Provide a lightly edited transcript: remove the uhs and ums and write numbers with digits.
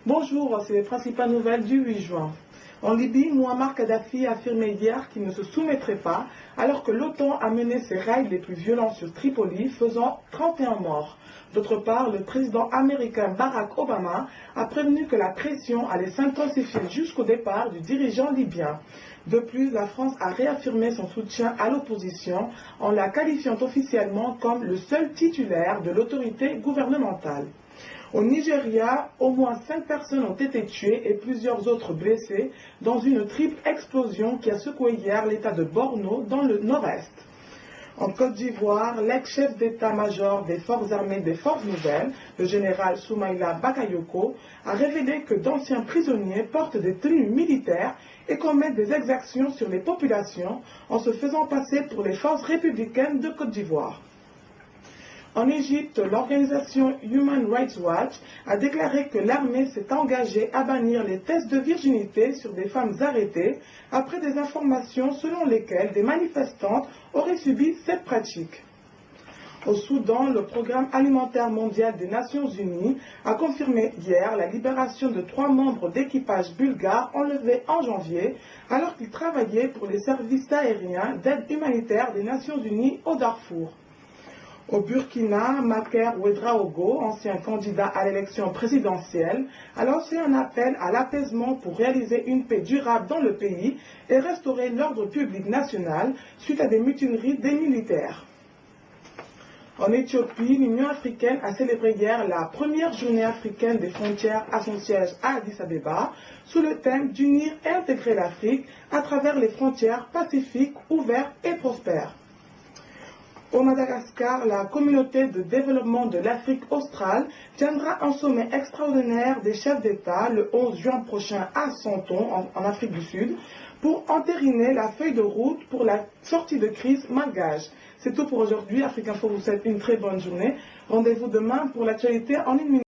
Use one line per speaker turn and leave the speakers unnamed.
Bonjour, c'est les principales nouvelles du 8 juin. En Libye, Mouammar Kadhafi a affirmé hier qu'il ne se soumettrait pas, alors que l'OTAN a mené ses raids les plus violents sur Tripoli, faisant 31 morts. D'autre part, le président américain Barack Obama a prévenu que la pression allait s'intensifier jusqu'au départ du dirigeant libyen. De plus, la France a réaffirmé son soutien à l'opposition en la qualifiant officiellement comme le seul titulaire de l'autorité gouvernementale. Au Nigeria, au moins 5 personnes ont été tuées et plusieurs autres blessées dans une triple explosion qui a secoué hier l'état de Borno dans le nord-est. En Côte d'Ivoire, l'ex-chef d'état-major des forces armées des Forces nouvelles, le général Soumaïla Bakayoko, a révélé que d'anciens prisonniers portent des tenues militaires et commettent des exactions sur les populations en se faisant passer pour les forces républicaines de Côte d'Ivoire. En Égypte, l'organisation Human Rights Watch a déclaré que l'armée s'est engagée à bannir les tests de virginité sur des femmes arrêtées après des informations selon lesquelles des manifestantes auraient subi cette pratique. Au Soudan, le Programme alimentaire mondial des Nations Unies a confirmé hier la libération de 3 membres d'équipage bulgares enlevés en janvier alors qu'ils travaillaient pour les services aériens d'aide humanitaire des Nations Unies au Darfour. Au Burkina, Maker Ouedraogo, ancien candidat à l'élection présidentielle, a lancé un appel à l'apaisement pour réaliser une paix durable dans le pays et restaurer l'ordre public national suite à des mutineries des militaires. En Éthiopie, l'Union africaine a célébré hier la première journée africaine des frontières à son siège à Addis Abeba, sous le thème d'unir et intégrer l'Afrique à travers les frontières pacifiques, ouvertes et prospères. Au Madagascar, la communauté de développement de l'Afrique australe tiendra un sommet extraordinaire des chefs d'État le 11 juin prochain à Santon, en Afrique du Sud, pour entériner la feuille de route pour la sortie de crise malgache. C'est tout pour aujourd'hui. Afrique Info vous souhaite une très bonne journée. Rendez-vous demain pour l'actualité en 1 minute.